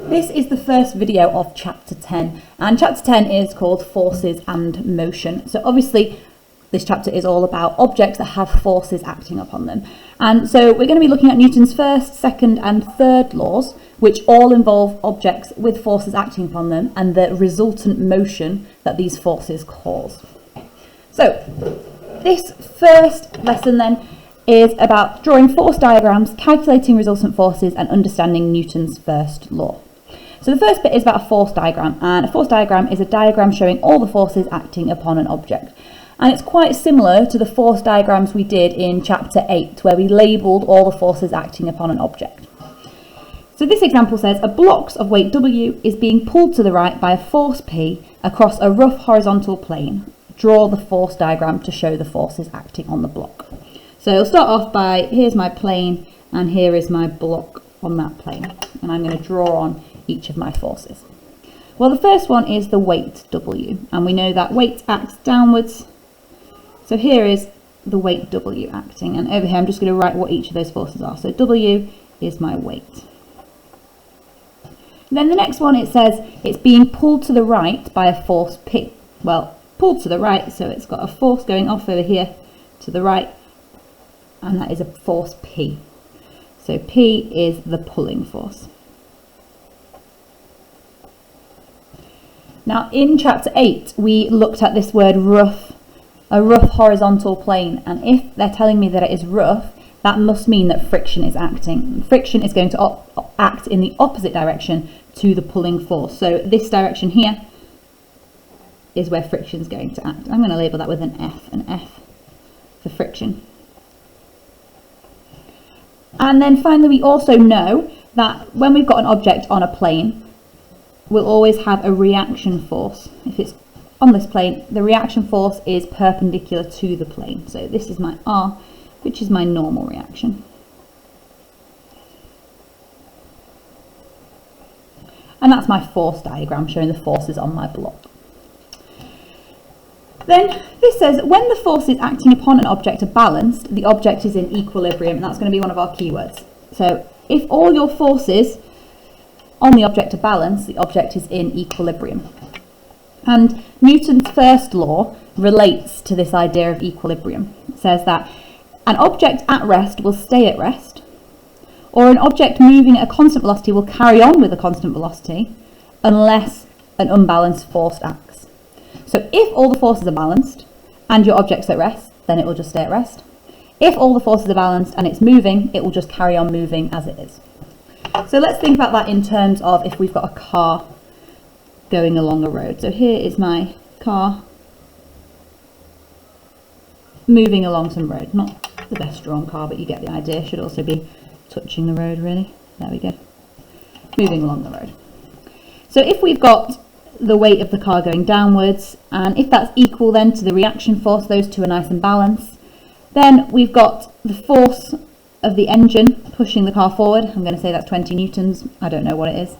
This is the first video of chapter 10, and chapter 10 is called Forces and Motion. So obviously this chapter is all about objects that have forces acting upon them. And so we're going to be looking at Newton's first, second and third laws, which all involve objects with forces acting upon them and the resultant motion that these forces cause. So this first lesson then is about drawing force diagrams, calculating resultant forces and understanding Newton's first law. So the first bit is about a force diagram, and a force diagram is a diagram showing all the forces acting upon an object. And it's quite similar to the force diagrams we did in chapter 8, where we labelled all the forces acting upon an object. So this example says a block of weight W is being pulled to the right by a force P across a rough horizontal plane. Draw the force diagram to show the forces acting on the block. So I'll start off by, here's my plane and here is my block on that plane, and I'm going to draw on each of my forces. Well, the first one is the weight W, and we know that weight acts downwards. So here is the weight W acting, and over here I'm just going to write what each of those forces are. So W is my weight. And then the next one, it says it's being pulled to the right by a force P. Well, pulled to the right, so it's got a force going off over here to the right, and that is a force P. So P is the pulling force. Now in chapter 8 we looked at this word rough, a rough horizontal plane, and if they're telling me that it is rough, that must mean that friction is acting. Friction is going to act in the opposite direction to the pulling force. So this direction here is where friction is going to act. I'm going to label that with an F for friction. And then finally we also know that when we've got an object on a plane, we'll always have a reaction force. If it's on this plane, the reaction force is perpendicular to the plane. So this is my R, which is my normal reaction. And that's my force diagram showing the forces on my block. Then this says when the forces acting upon an object are balanced, the object is in equilibrium, and that's going to be one of our keywords. So if all your forces on the object are balanced, the object is in equilibrium. And Newton's first law relates to this idea of equilibrium. It says that an object at rest will stay at rest, or an object moving at a constant velocity will carry on with a constant velocity unless an unbalanced force acts. So if all the forces are balanced and your object's at rest, then it will just stay at rest. If all the forces are balanced and it's moving, it will just carry on moving as it is. So let's think about that in terms of if we've got a car going along a road. So here is my car moving along some road. Not the best drawn car, but you get the idea. Should also be touching the road, really. There we go. Moving along the road. So if we've got the weight of the car going downwards, and if that's equal then to the reaction force, those two are nice and balanced, then we've got the force of the engine pushing the car forward. I'm going to say that's 20 newtons. I don't know what it is.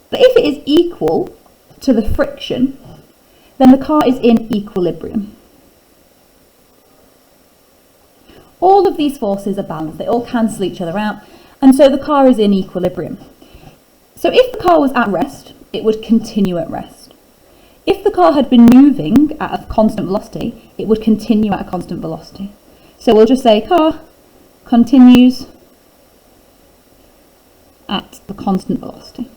But if it is equal to the friction, then the car is in equilibrium. All of these forces are balanced. They all cancel each other out, and so the car is in equilibrium. So if the car was at rest, it would continue at rest. If the car had been moving at a constant velocity, it would continue at a constant velocity. So we'll just say car continues at the constant velocity.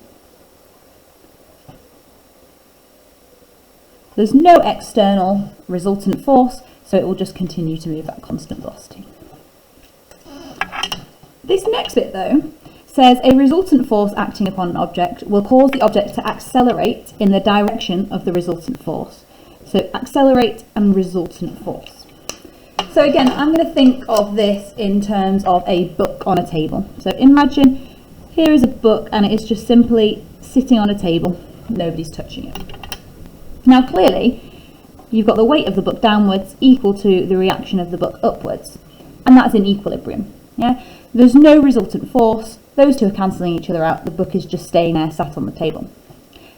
There's no external resultant force, so it will just continue to move at constant velocity. This next bit though says a resultant force acting upon an object will cause the object to accelerate in the direction of the resultant force. So accelerate and resultant force. So again, I'm going to think of this in terms of a book on a table. So imagine here is a book and it is just simply sitting on a table. Nobody's touching it. Now clearly, you've got the weight of the book downwards equal to the reaction of the book upwards. And that's in equilibrium. Yeah? There's no resultant force. Those two are cancelling each other out. The book is just staying there, sat on the table.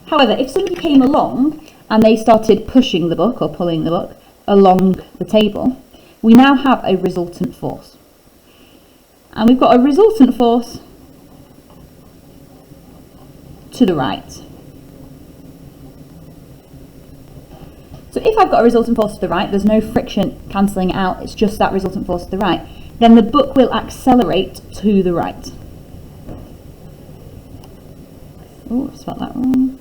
However, if somebody came along and they started pushing the book or pulling the book along the table, we now have a resultant force. And we've got a resultant force to the right. So if I've got a resultant force to the right, there's no friction cancelling it out, it's just that resultant force to the right, then the book will accelerate to the right. Oh, I've spelled that wrong.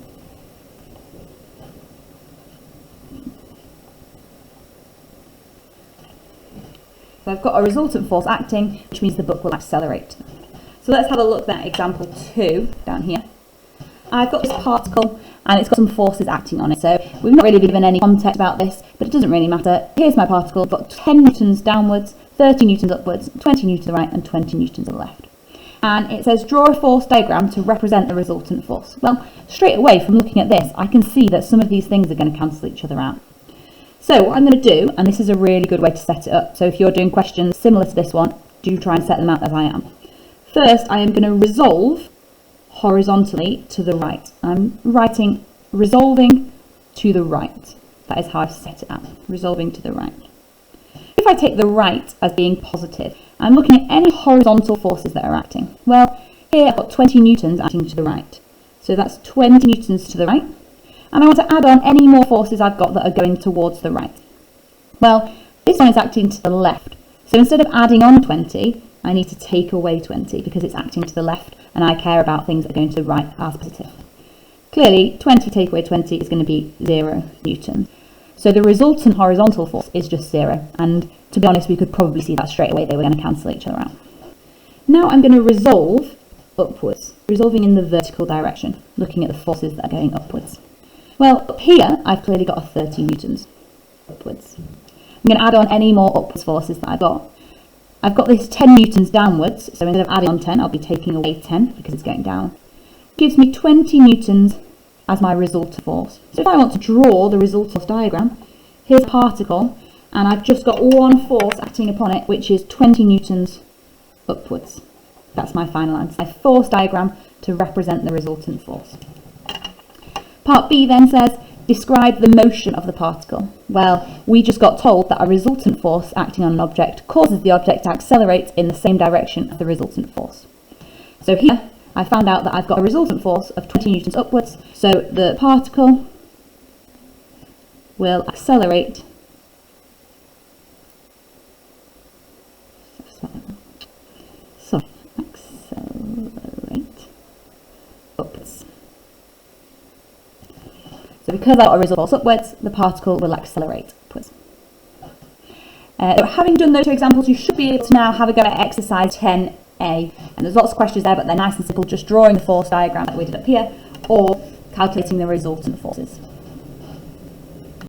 So I've got a resultant force acting, which means the book will accelerate. So let's have a look at example 2 down here. I've got this particle and it's got some forces acting on it. So we've not really given any context about this, but it doesn't really matter. Here's my particle. I've got 10 newtons downwards, 30 newtons upwards, 20 newtons to the right and 20 newtons to the left. And it says draw a force diagram to represent the resultant force. Well, straight away from looking at this, I can see that some of these things are going to cancel each other out. So what I'm going to do, and this is a really good way to set it up, so if you're doing questions similar to this one, do try and set them out as I am. First, I am going to resolve horizontally to the right. I'm writing resolving to the right. That is how I've set it out, resolving to the right. If I take the right as being positive, I'm looking at any horizontal forces that are acting. Well, here I've got 20 newtons acting to the right. So that's 20 newtons to the right. And I want to add on any more forces I've got that are going towards the right. Well, this one is acting to the left. So instead of adding on 20, I need to take away 20 because it's acting to the left and I care about things that are going to the right as positive. Clearly, 20 take away 20 is going to be 0 newtons. So the resultant horizontal force is just 0. And to be honest, we could probably see that straight away. They were going to cancel each other out. Now I'm going to resolve upwards, resolving in the vertical direction, looking at the forces that are going upwards. Well, up here, I've clearly got a 30 newtons upwards. I'm going to add on any more upwards forces that I've got. I've got this 10 newtons downwards, so instead of adding on 10, I'll be taking away 10 because it's going down. It gives me 20 newtons as my resultant force. So if I want to draw the resultant force diagram, here's a particle, and I've just got one force acting upon it, which is 20 newtons upwards. That's my final answer. My force diagram to represent the resultant force. Part B then says, describe the motion of the particle. Well, we just got told that a resultant force acting on an object causes the object to accelerate in the same direction as the resultant force. So here, I found out that I've got a resultant force of 20 newtons upwards, so the particle will accelerate upwards. So because I've got a resultant force upwards, the particle will accelerate upwards. So having done those two examples, you should be able to now have a go at exercise 10A. And there's lots of questions there, but they're nice and simple, just drawing the force diagram that we did up here, or calculating the resultant forces.